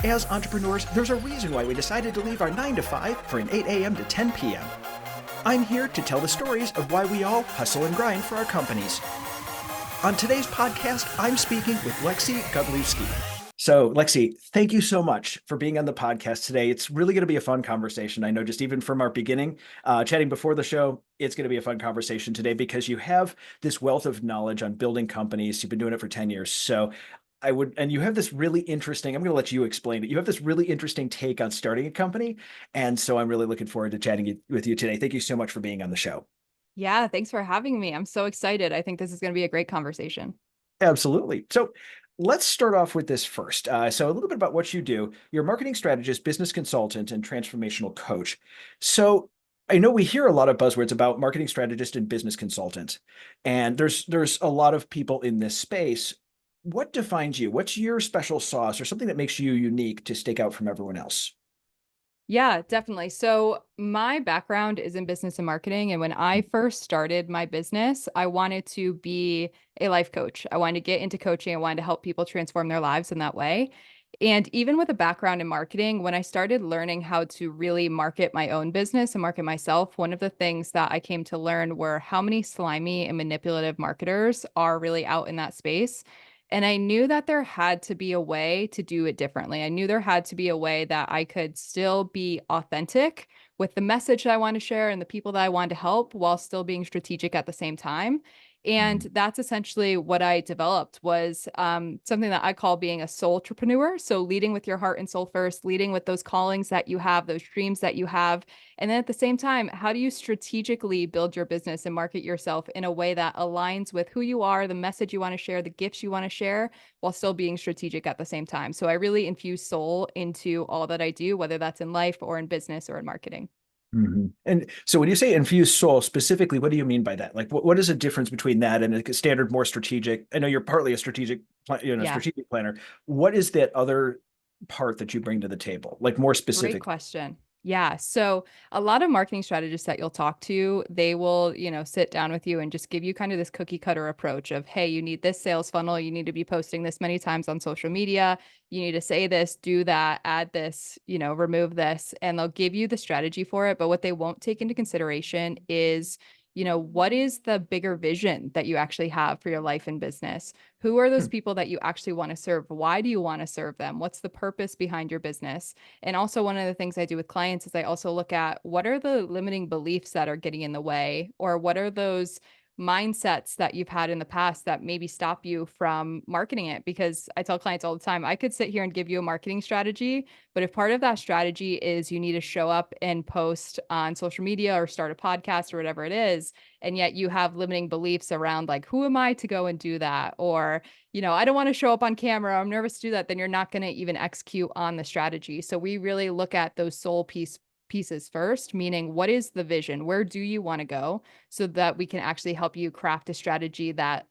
As entrepreneurs, there's a reason why we decided to leave our 9 to 5 for an 8 a.m. to 10 p.m. I'm here to tell the stories of why we all hustle and grind for our companies. On today's podcast, I'm speaking with Lexi Godlewski. So, Lexi, thank you so much for being on the podcast today. It's really going to be a fun conversation. I know just even from our beginning, chatting before the show, it's going to be a fun conversation today because you have this wealth of knowledge on building companies. You've been doing it for 10 years. So and you have this really interesting, I'm going to let you explain it. You have this really interesting take on starting a company. And so I'm really looking forward to chatting with you today. Thank you so much for being on the show. Yeah, thanks for having me. I'm so excited. I think this is going to be a great conversation. Absolutely. So let's start off with this first. So a little bit about what you do. You're a marketing strategist, business consultant, and transformational coach. So I know we hear a lot of buzzwords about marketing strategist and business consultant, and there's a lot of people in this space. What defines you? What's your special sauce or something that makes you unique to stick out from everyone else? Yeah, definitely. So my background is in business and marketing. And when I first started my business, I wanted to be a life coach. I wanted to get into coaching. I wanted to help people transform their lives in that way. And even with a background in marketing, when I started learning how to really market my own business and market myself, one of the things that I came to learn were how many slimy and manipulative marketers are really out in that space. And I knew that there had to be a way to do it differently. I knew there had to be a way that I could still be authentic with the message that I want to share and the people that I want to help while still being strategic at the same time. And that's essentially what I developed was something that I call being a soultrepreneur. So leading with your heart and soul first, leading with those callings that you have, those dreams that you have. And then at the same time, how do you strategically build your business and market yourself in a way that aligns with who you are, the message you want to share, the gifts you want to share, while still being strategic at the same time? So I really infuse soul into all that I do, whether that's in life or in business or in marketing. And so when you say infuse soul specifically, what do you mean by that? Like what is the difference between that and a standard, more strategic? I know you're partly a Yeah. strategic planner. What is that other part that you bring to the table? Like more Great specific? question. Yeah. So a lot of marketing strategists that you'll talk to, they will, sit down with you and just give you kind of this cookie cutter approach of, hey, you need this sales funnel. You need to be posting this many times on social media. You need to say this, do that, add this, remove this, and they'll give you the strategy for it. But what they won't take into consideration is, what is the bigger vision that you actually have for your life and business? Who are those Hmm. people that you actually want to serve? Why do you want to serve them? What's the purpose behind your business? And also, one of the things I do with clients is I also look at what are the limiting beliefs that are getting in the way, or what are those mindsets that you've had in the past that maybe stop you from marketing it. Because I tell clients all the time, I could sit here and give you a marketing strategy, but if part of that strategy is you need to show up and post on social media or start a podcast or whatever it is, and yet you have limiting beliefs around like, who am I to go and do that? Or I don't want to show up on camera. I'm nervous to do that. Then you're not going to even execute on the strategy. So we really look at those pieces first, meaning what is the vision? Where do you want to go so that we can actually help you craft a strategy that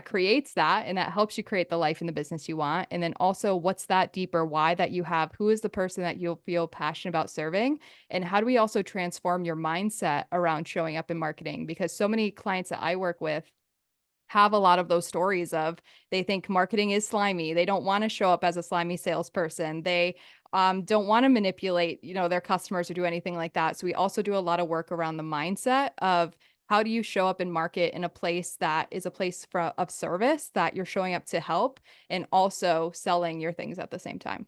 creates that and that helps you create the life and the business you want. And then also what's that deeper why that you have? Who is the person that you'll feel passionate about serving? And how do we also transform your mindset around showing up in marketing? Because so many clients that I work with have a lot of those stories of they think marketing is slimy. They don't want to show up as a slimy salesperson. They don't want to manipulate, their customers or do anything like that. So we also do a lot of work around the mindset of how do you show up and market in a place that is a place of service that you're showing up to help and also selling your things at the same time.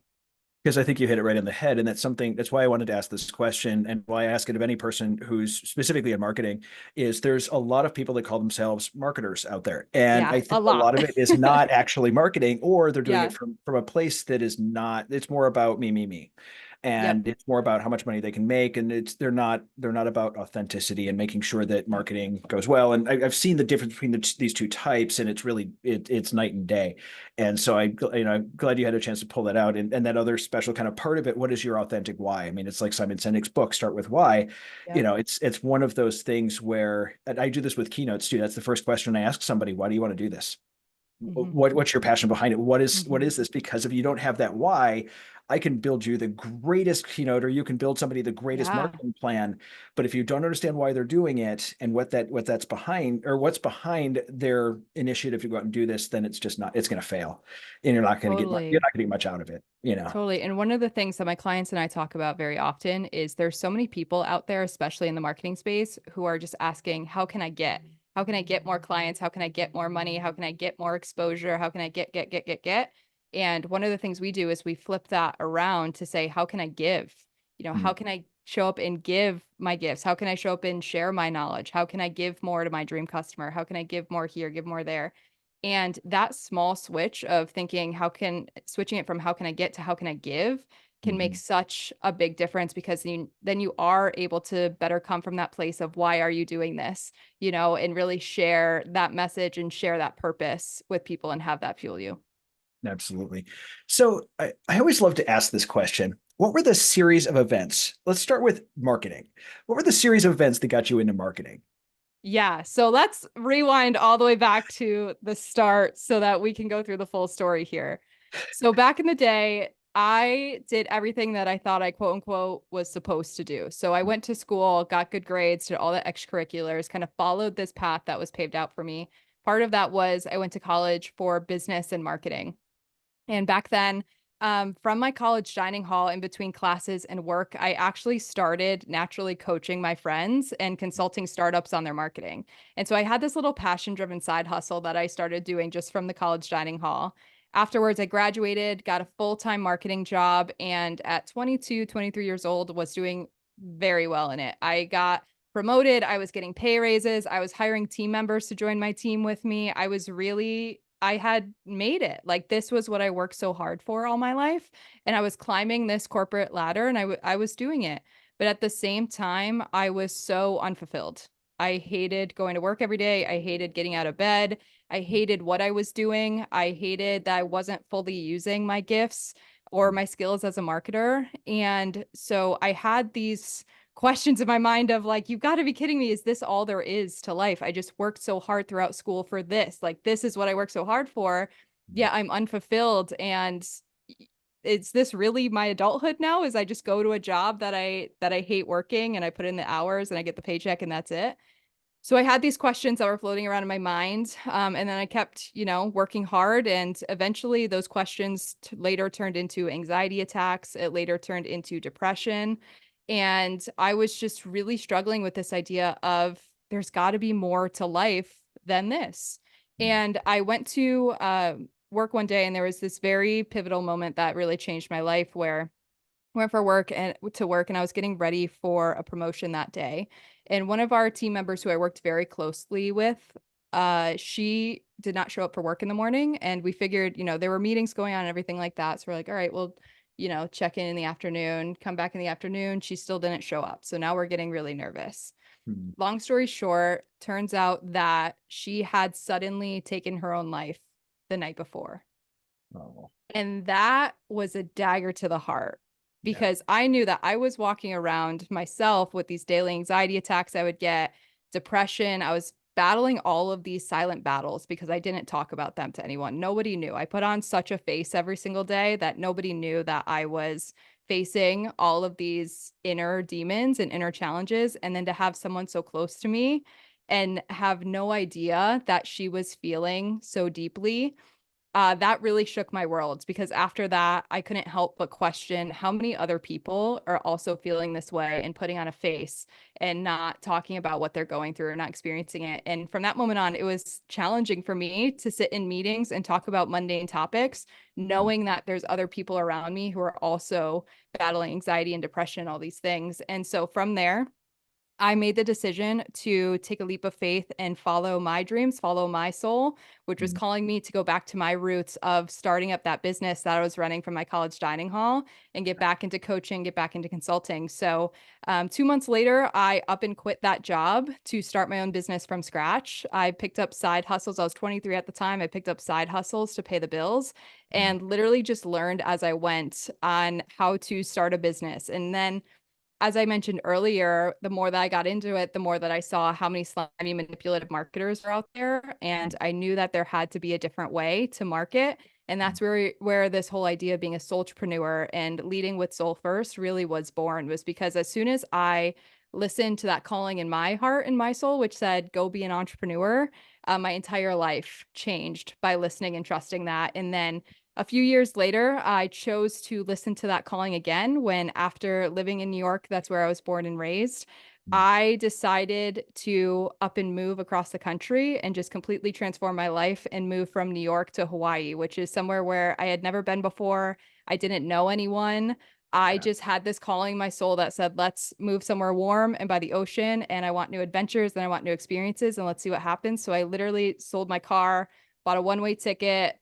Because I think you hit it right on the head. And that's why I wanted to ask this question and why I ask it of any person who's specifically in marketing is there's a lot of people that call themselves marketers out there. And Yeah, I a think a lot. lot of it is not actually marketing, or they're doing it Yeah. from a place that is not, it's more about me, me, me. Yep. And it's more about how much money they can make. And they're not about authenticity and making sure that Yep. marketing goes well. And I've seen the difference between these two types, and it's really, it's night and day. And so I'm glad you had a chance to pull that out. And that other special kind of part of it, what is your authentic why? I mean, it's like Simon Sinek's book, Start With Why. Yep. It's one of those things where, and I do this with keynotes too. That's the first question I ask somebody, why do you want to do this? Mhm. What's your passion behind it? What Mhm. is this? Because if you don't have that why, I can build you the greatest keynote, or you can build somebody the greatest Yeah, marketing plan. But if you don't understand why they're doing it and what's behind, or what's behind their initiative to go out and do this, then it's just not, it's going to fail, and you're totally. not going to get much out of it, you know. Totally. And one of the things that my clients and I talk about very often is there's so many people out there, especially in the marketing space, who are just asking, how can I get? How can I get more clients? How can I get more money? How can I get more exposure? How can I get? And one of the things we do is we flip that around to say, how can I give? Mm, How can I show up and give my gifts? How can I show up and share my knowledge? How can I give more to my dream customer? How can I give more here, give more there? And that small switch of thinking, switching it from how can I get to how can I give can make mhm. such a big difference, because then you are able to better come from that place of why are you doing this, and really share that message and share that purpose with people and have that fuel you. Absolutely. So I always love to ask this question. What were the series of events? Let's start with marketing. What were the series of events that got you into marketing? Yeah. So let's rewind all the way back to the start so that we can go through the full story here. So back in the day, I did everything that I thought I quote unquote was supposed to do. So I went to school, got good grades, did all the extracurriculars, kind of followed this path that was paved out for me. Part of that was I went to college for business and marketing. And back then, from my college dining hall in between classes and work, I actually started naturally coaching my friends and consulting startups on their marketing. And so I had this little passion driven side hustle that I started doing just from the college dining hall. Afterwards, I graduated, got a full time marketing job, and at 22, 23 years old, was doing very well in it. I got promoted, I was getting pay raises, I was hiring team members to join my team with me. I had made it. Like, this was what I worked so hard for all my life. And I was climbing this corporate ladder, and I was doing it. But at the same time, I was so unfulfilled. I hated going to work every day. I hated getting out of bed. I hated what I was doing. I hated that I wasn't fully using my gifts or my skills as a marketer. And so I had these questions in my mind of like, you've got to be kidding me. Is this all there is to life? I just worked so hard throughout school for this. Like, this is what I worked so hard for. Yeah, I'm unfulfilled. And is this really my adulthood now? Is I just go to a job that I hate working, and I put in the hours and I get the paycheck and that's it? So I had these questions that were floating around in my mind. And then I kept, working hard. And eventually those questions later turned into anxiety attacks. It later turned into depression. And I was just really struggling with this idea of there's got to be more to life than this. And I went to work one day, and there was this very pivotal moment that really changed my life, where went for work and to work, and I was getting ready for a promotion that day. And one of our team members who I worked very closely with, she did not show up for work in the morning. And we figured, there were meetings going on and everything like that. So we're like, all right, well, check in the afternoon, come back in the afternoon. She still didn't show up. So now we're getting really nervous. Hmm. Long story short, turns out that she had suddenly taken her own life the night before. Oh, And that was a dagger to the heart, yeah. because I knew that I was walking around myself with these daily anxiety attacks I would get, depression. I was battling all of these silent battles because I didn't talk about them to anyone. Nobody knew. I put on such a face every single day that nobody knew that I was facing all of these inner demons and inner challenges. And then to have someone so close to me and have no idea that she was feeling so deeply, that really shook my world, because after that, I couldn't help but question how many other people are also feeling this way and putting on a face and not talking about what they're going through or not experiencing it. And from that moment on, it was challenging for me to sit in meetings and talk about mundane topics, knowing that there's other people around me who are also battling anxiety and depression, all these things. And so from there, I made the decision to take a leap of faith and follow my dreams, follow my soul, which was Hmm. calling me to go back to my roots of starting up that business that I was running from my college dining hall and get back into coaching, get back into consulting. So, 2 months later, I up and quit that job to start my own business from scratch. I picked up side hustles. I was 23 at the time. I picked up side hustles to pay the bills and literally just learned as I went on how to start a business. And then as I mentioned earlier, the more that I got into it, the more that I saw how many slimy manipulative marketers are out there. And I knew that there had to be a different way to market. And that's where this whole idea of being a soultrepreneur and leading with soul first really was born, was because as soon as I listened to that calling in my heart and my soul, which said, go be an entrepreneur, my entire life changed by listening and trusting that. And then a few years later, I chose to listen to that calling again when, after living in New York, that's where I was born and raised, I decided to up and move across the country and just completely transform my life and move from New York to Hawaii, which is somewhere where I had never been before. I didn't know anyone. I Yeah. just had this calling in my soul that said, let's move somewhere warm and by the ocean. And I want new adventures and I want new experiences and let's see what happens. So I literally sold my car, bought a one-way ticket,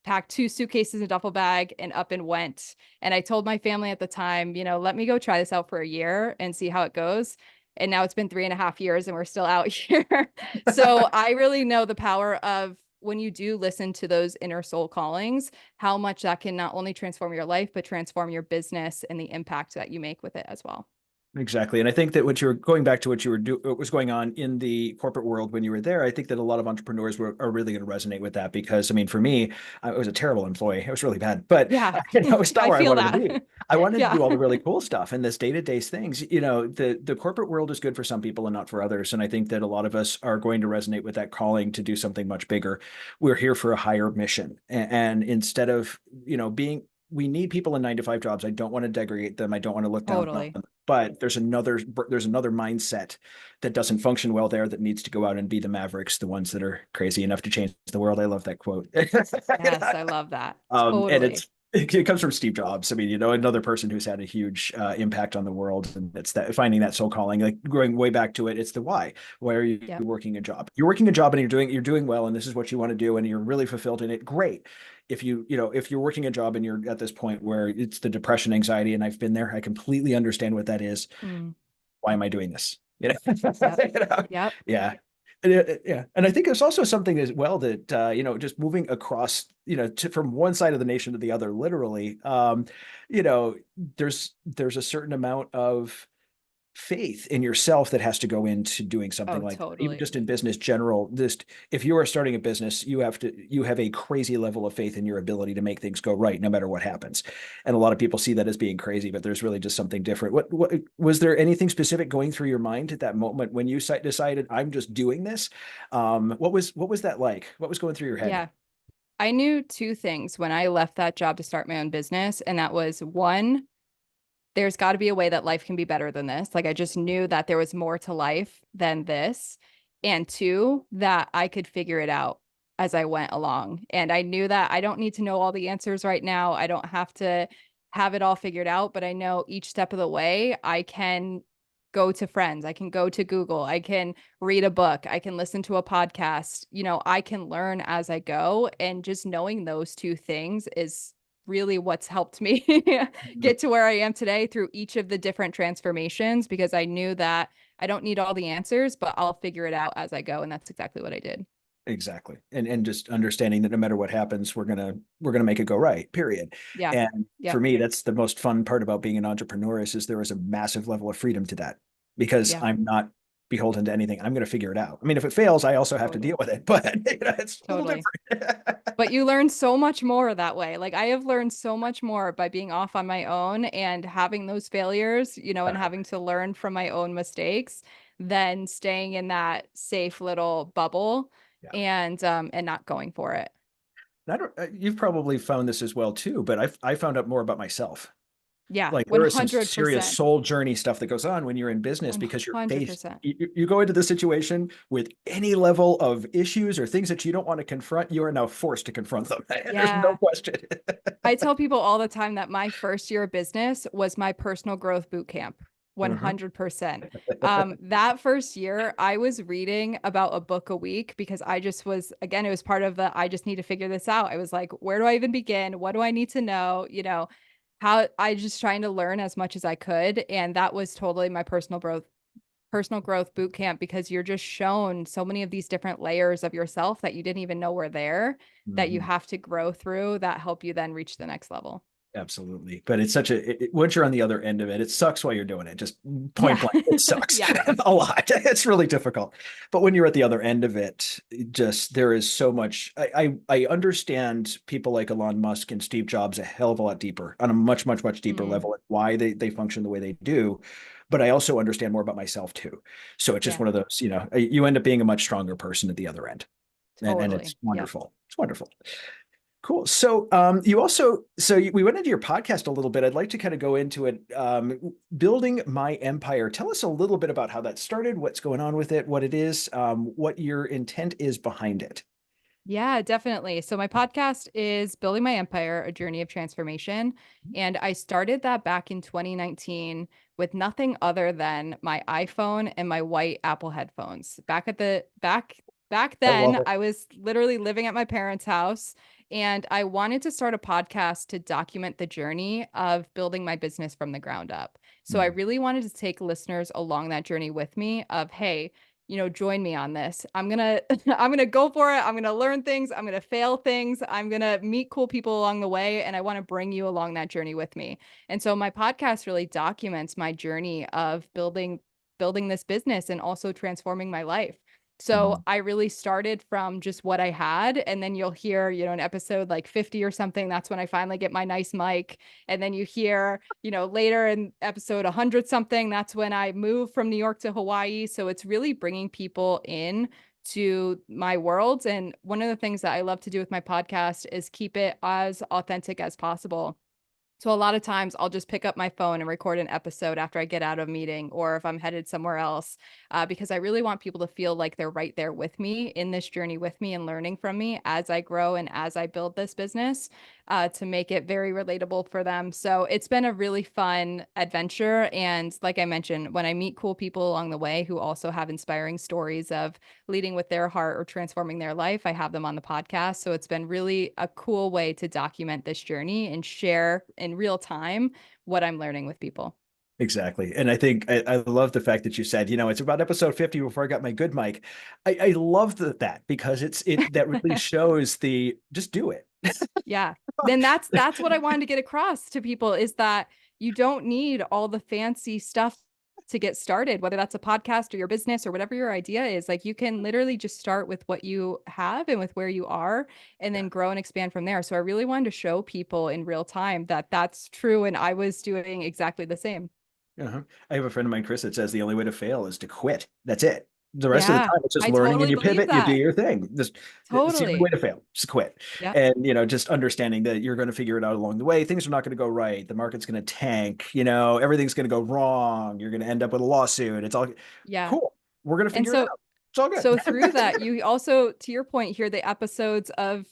packed 2 suitcases and a duffel bag and up and went. And I told my family at the time, let me go try this out for a year and see how it goes. And now it's been 3.5 years and we're still out here. So I really know the power of when you do listen to those inner soul callings, how much that can not only transform your life, but transform your business and the impact that you make with it as well. Exactly. And I think that what you're going back to what was going on in the corporate world when you were there, I think that a lot of entrepreneurs are really going to resonate with that because, I mean, for me, I was a terrible employee. It was really bad, but Yeah, it's not I where I feel wanted to that. be. I wanted to Yeah, do all the really cool stuff and this day-to-day things. The corporate world is good for some people and not for others. And I think that a lot of us are going to resonate with that calling to do something much bigger. We're here for a higher mission. And instead of, being, we need people in 9 to 5 jobs. I don't want to degrade them. I don't want to look down on totally. them. But there's another mindset that doesn't function well there that needs to go out and be the Mavericks, the ones that are crazy enough to change the world. I love that quote. Yes, I love that. And Totally. it comes from Steve Jobs. I mean, another person who's had a huge impact on the world, and it's that finding that soul calling, like going way back to it. It's the why. Why are you Yep. working a job? You're working a job and you're doing well, and this is what you want to do, and you're really fulfilled in it. Great. If you're working a job and you're at this point where it's the depression, anxiety, and I've been there, I completely understand what that is. Mm. Why am I doing this? Yep. You know? Yep. Yeah. Yeah. And I think it's also something as well that, just moving across, from one side of the nation to the other, literally, you know, there's a certain amount of faith in yourself that has to go into doing something Oh, like that. Even totally. just in business general, just if you are starting a business, you have a crazy level of faith in your ability to make things go right no matter what happens. And a lot of people see that as being crazy, but there's really just something different. What was there anything specific going through your mind at that moment when you decided I'm just doing this? What was that like? What was going through your head? Yeah. I knew 2 things when I left that job to start my own business. And that was, one, there's got to be a way that life can be better than this. Like I just knew that there was more to life than this. And 2, that I could figure it out as I went along. And I knew that I don't need to know all the answers right now. I don't have to have it all figured out, but I know each step of the way I can go to friends. I can go to Google. I can read a book. I can listen to a podcast. I can learn as I go. And just knowing those 2 things is really what's helped me get to where I am today through each of the different transformations, because I knew that I don't need all the answers, but I'll figure it out as I go. And that's exactly what I did. Exactly. And just understanding that no matter what happens, we're gonna make it go right, period. Yeah. And for Yep. me, that's the most fun part about being an entrepreneur is there is a massive level of freedom to that because Yeah. I'm not beholden to anything. I'm going to figure it out. I mean, if it fails, I also have to Totally. deal with it, but it's a little Totally. different. But you learn so much more that way. Like I have learned so much more by being off on my own and having those failures, and having to learn from my own mistakes than staying in that safe little bubble Yeah. and not going for it. I don't, you've probably found this as well too, but I found out more about myself. Yeah, Like there is some serious 100%. soul journey stuff that goes on when you're in business because you're faced, 100%. you go into the situation with any level of issues or things that you don't want to confront, you are now forced to confront them. There's no Yeah. question. I tell people all the time that my first year of business was my personal growth boot camp. Mhm. 100%. That first year, I was reading about a book a week because I just was, again, it was part of the, I just need to figure this out. I was like, where do I even begin? What do I need to know? How I just trying to learn as much as I could. And that was totally my personal growth boot camp, because you're just shown so many of these different layers of yourself that you didn't even know were there, that you Mhm. have to grow through, that help you then reach the next level. Absolutely. But it's once you're on the other end of it, it sucks while you're doing it. Just point Yeah. blank, it sucks Yeah. a lot. It's really difficult. But when you're at the other end of it, there is so much. I understand people like Elon Musk and Steve Jobs a hell of a lot deeper, on a much, much, much deeper Mm, level, and why they function the way they do. But I also understand more about myself too. So it's just yeah. one of those, you end up being a much stronger person at the other end. And it's Totally. Yep. wonderful. It's wonderful. Cool. So we went into your podcast a little bit. I'd like to kind of go into it. Building my empire. Tell us a little bit about how that started, what's going on with it, what it is, what your intent is behind it. Yeah, definitely. So my podcast is Building My Empire, A Journey of Transformation. And I started that back in 2019 with nothing other than my iPhone and my white Apple headphones. Back I love then, it. I was literally living at my parents' house and I wanted to start a podcast to document the journey of building my business from the ground up. So I Mm. really wanted to take listeners along that journey with me of, hey, join me on this. I'm going to I'm going to go for it. I'm going to learn things. I'm going to fail things. I'm going to meet cool people along the way and I want to bring you along that journey with me. And so my podcast really documents my journey of building this business and also transforming my life. So Mhm. I really started from just what I had. And then you'll hear, an episode like 50 or something. That's when I finally get my nice mic. And then you hear, later in episode 100 something, that's when I moved from New York to Hawaii. So it's really bringing people in to my world. And one of the things that I love to do with my podcast is keep it as authentic as possible. So a lot of times I'll just pick up my phone and record an episode after I get out of a meeting or if I'm headed somewhere else, because I really want people to feel like they're right there with me in this journey with me and learning from me as I grow and as I build this business, to make it very relatable for them. So it's been a really fun adventure. And like I mentioned, when I meet cool people along the way who also have inspiring stories of leading with their heart or transforming their life, I have them on the podcast. So it's been really a cool way to document this journey and share in real time what I'm learning with people. Exactly. And I think I love the fact that you said, it's about episode 50 before I got my good mic. I love that because that really shows just do it. Yeah. Then that's what I wanted to get across to people is that you don't need all the fancy stuff to get started, whether that's a podcast or your business or whatever your idea is. Like you can literally just start with what you have and with where you are and Yeah. then grow and expand from there. So I really wanted to show people in real time that that's true and I was doing exactly the same. Uh-huh. I have a friend of mine, Chris, that says the only way to fail is to quit. That's it. The rest of the Yeah. time, it's just I learning and totally you believe pivot, you do that. your thing. It's the only way Totally. to fail, just quit. Yep. And, just understanding that you're going to figure it out along the way. Things are not going to go right. The market's going to tank, everything's going to go wrong. You're going to end up with a lawsuit. It's all Yeah. cool. We're going to And figure it so out. It's all good. So through that, you also, to your point, hear the episodes of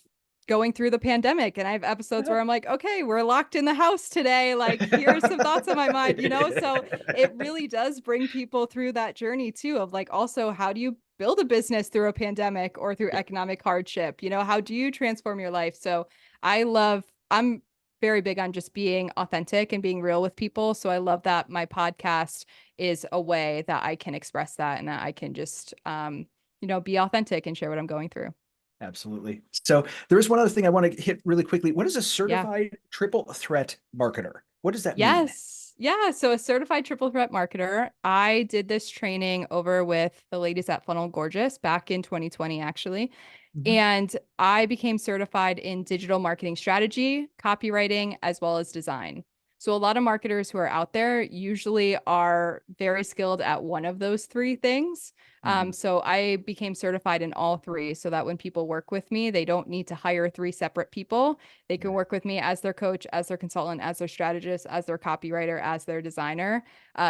going through the pandemic. And I have episodes where I'm like, okay, we're locked in the house today. Like, here's some thoughts on my mind. So it really does bring people through that journey too, of like, also, how do you build a business through a pandemic or through economic hardship? How do you transform your life? So I'm very big on just being authentic and being real with people. So I love that my podcast is a way that I can express that and that I can just, be authentic and share what I'm going through. Absolutely. So there is one other thing I want to hit really quickly. What is a Yeah. certified triple threat marketer? What does that mean? Yes. Yeah. So a certified triple threat marketer. I did this training over with the ladies at Funnel Gorgeous back in 2020, actually. Mhm. And I became certified in digital marketing strategy, copywriting, as well as design. So a lot of marketers who are out there usually are very skilled at one of those three things. Mhm. So I became certified in all three so that when people work with me, they don't need to hire three separate people. They can work with me as their coach, as their consultant, as their strategist, as their copywriter, as their designer,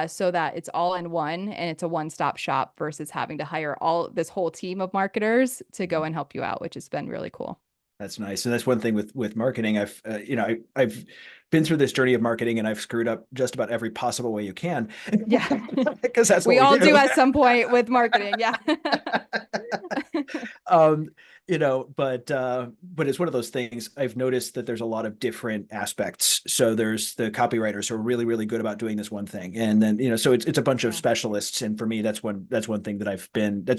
so that it's all in one and it's a one-stop shop versus having to hire all this whole team of marketers to go and help you out, which has been really cool. That's nice. And that's one thing with marketing. I've been through this journey of marketing and I've screwed up just about every possible way you can Yeah. because that's what We we all do do. at some point with marketing. Yeah. um, but it's one of those things. I've noticed that there's a lot of different aspects. So there's the copywriters who are really, really good about doing this one thing. And then, so it's a bunch of Yeah. specialists. And for me, that's one thing that's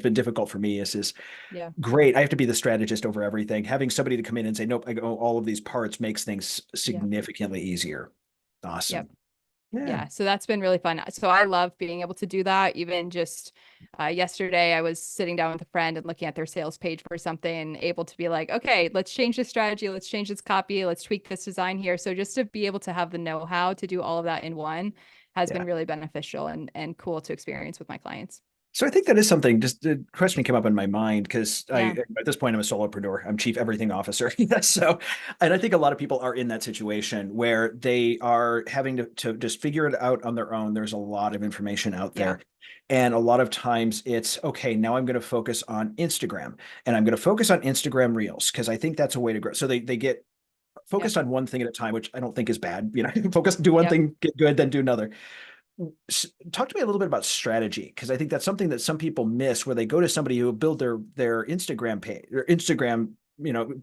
been difficult for me is Yeah. great. I have to be the strategist over everything. Having somebody to come in and say, nope, I go all of these parts makes things Yeah. significantly easier. Yep. Awesome. Yeah. Yeah. So that's been really fun. So I love being able to do that. Even just yesterday, I was sitting down with a friend and looking at their sales page for something and able to be like, okay, let's change this strategy. Let's change this copy. Let's tweak this design here. So just to be able to have the know-how to do all of that in one has Yeah. been really beneficial and cool to experience with my clients. So I think that is something, just the question came up in my mind because Yeah. at this point, I'm a solopreneur. I'm chief everything officer. So, and I think a lot of people are in that situation where they are having to just figure it out on their own. There's a lot of information out Yeah. there. And a lot of times it's, okay, now I'm going to focus on Instagram and I'm going to focus on Instagram Reels because I think that's a way to grow. So they get Yep. focused on one thing at a time, which I don't think is bad. Focus, do one Yep. thing, get good, then do another. Talk to me a little bit about strategy because I think that's something that some people miss where they go to somebody who build their Instagram page or Instagram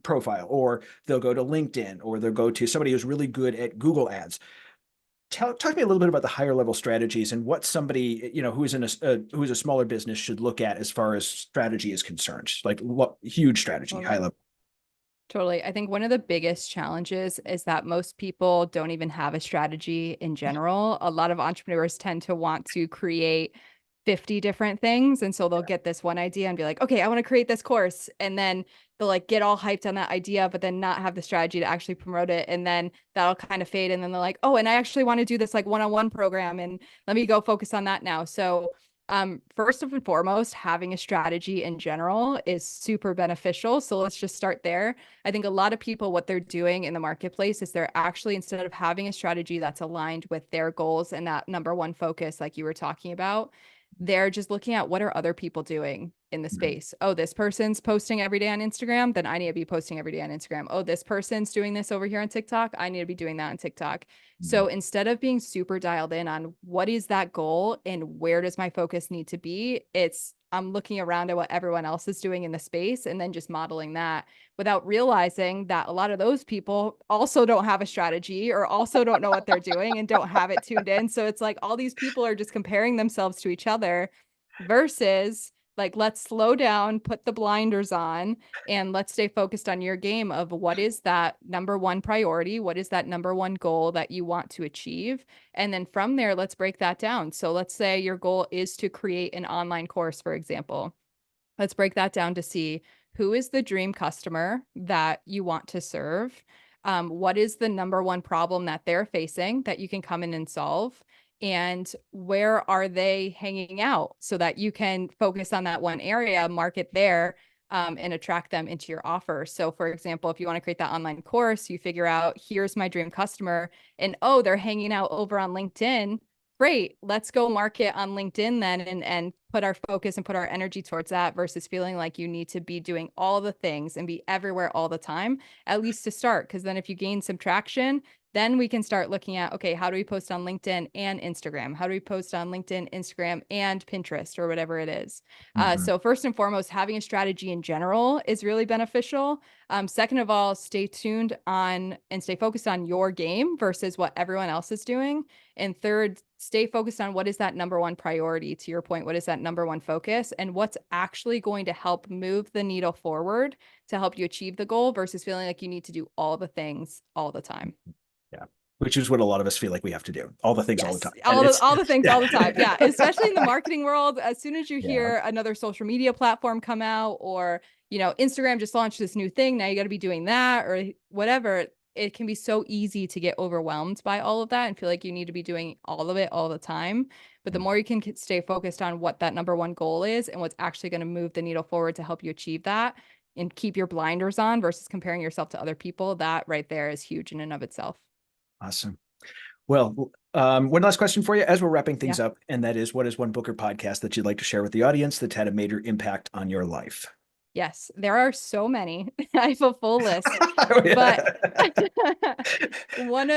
profile, or they'll go to LinkedIn, or they'll go to somebody who's really good at Google ads. Talk to me a little bit about the higher level strategies and what somebody who's in who's a smaller business should look at as far as strategy is concerned, like what huge strategy, high Totally. level. Totally. I think one of the biggest challenges is that most people don't even have a strategy in general. A lot of entrepreneurs tend to want to create 50 different things. And so they'll get this one idea and be like, okay, I want to create this course. And then they'll like get all hyped on that idea, but then not have the strategy to actually promote it. And then that'll kind of fade. And then they're like, oh, and I actually want to do this like one-on-one program. And let me go focus on that now. So first and foremost, having a strategy in general is super beneficial. So let's just start there. I think a lot of people, what they're doing in the marketplace is they're actually, instead of having a strategy that's aligned with their goals and that number one focus, like you were talking about, they're just looking at what are other people doing in the Mhm. space. Oh, this person's posting every day on Instagram, then I need to be posting every day on Instagram. Oh, this person's doing this over here on TikTok, I need to be doing that on TikTok. So Mhm. instead of being super dialed in on what is that goal and where does my focus need to be, it's I'm looking around at what everyone else is doing in the space and then just modeling that without realizing that a lot of those people also don't have a strategy or also don't know what they're doing and don't have it tuned in. So it's like all these people are just comparing themselves to each other versus like, let's slow down, put the blinders on, and let's stay focused on your game of what is that number one priority? What is that number one goal that you want to achieve? And then from there, let's break that down. So let's say your goal is to create an online course, for example. Let's break that down to see who is the dream customer that you want to serve. What is the number one problem that they're facing that you can come in and solve? And where are they hanging out so that you can focus on that one area, market there, and attract them into your offer. So, for example, if you want to create that online course, you figure out here's my dream customer, and oh, they're hanging out over on LinkedIn. Great, let's go market on LinkedIn then and put our focus and put our energy towards that versus feeling like you need to be doing all the things and be everywhere all the time, at least to start. Because then if you gain some traction, then we can start looking at, okay, how do we post on LinkedIn and Instagram? How do we post on LinkedIn, Instagram, and Pinterest or whatever it is? Mhm. So first and foremost, having a strategy in general is really beneficial. Second of all, stay tuned on and stay focused on your game versus what everyone else is doing. And third, stay focused on what is that number one priority, to your point, what is that number one focus and what's actually going to help move the needle forward to help you achieve the goal versus feeling like you need to do all the things all the time. Yeah. Which is what a lot of us feel like we have to do. All the things all the Yes, time. And it's all the things yeah. all the time. Yeah, especially in the marketing world, as soon as you Yeah. hear another social media platform come out or, Instagram just launched this new thing, now you got to be doing that or whatever, it can be so easy to get overwhelmed by all of that and feel like you need to be doing all of it all the time. But the more you can stay focused on what that number one goal is and what's actually going to move the needle forward to help you achieve that and keep your blinders on versus comparing yourself to other people, that right there is huge in and of itself. Awesome. Well, one last question for you as we're wrapping Yeah. things up, and that is, what is one book or podcast that you'd like to share with the audience that's had a major impact on your life? Yes, there are so many. I have a full list, Oh, but yeah. one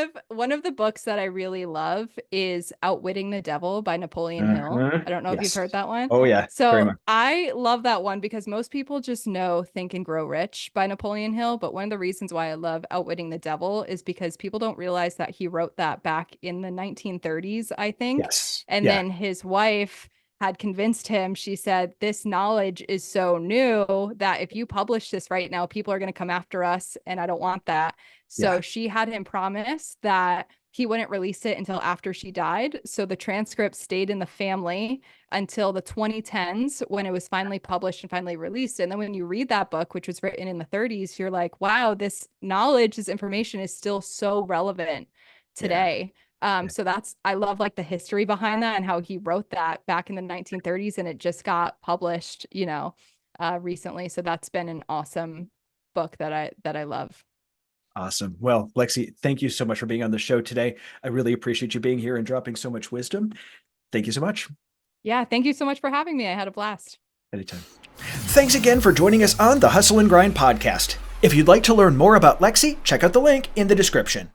of the books that I really love is Outwitting the Devil by Napoleon Hill. Uh-huh. I don't know if you've Yes. heard that one. Oh, yeah. Very So much. I love that one because most people just know Think and Grow Rich by Napoleon Hill. But one of the reasons why I love Outwitting the Devil is because people don't realize that he wrote that back in the 1930s, I think. Yes. And Yeah. then his wife had convinced him, she said, this knowledge is so new that if you publish this right now, people are going to come after us. And I don't want that. So Yeah. she had him promise that he wouldn't release it until after she died. So the transcript stayed in the family until the 2010s when it was finally published and finally released. And then when you read that book, which was written in the 30s, you're like, wow, this knowledge, this information is still so relevant Yeah. today. So I love like the history behind that and how he wrote that back in the 1930s and it just got published, recently. So that's been an awesome book that I love. Awesome. Well, Lexi, thank you so much for being on the show today. I really appreciate you being here and dropping so much wisdom. Thank you so much. Yeah. Thank you so much for having me. I had a blast. Anytime. Thanks again for joining us on the Hustle and Grind podcast. If you'd like to learn more about Lexi, check out the link in the description.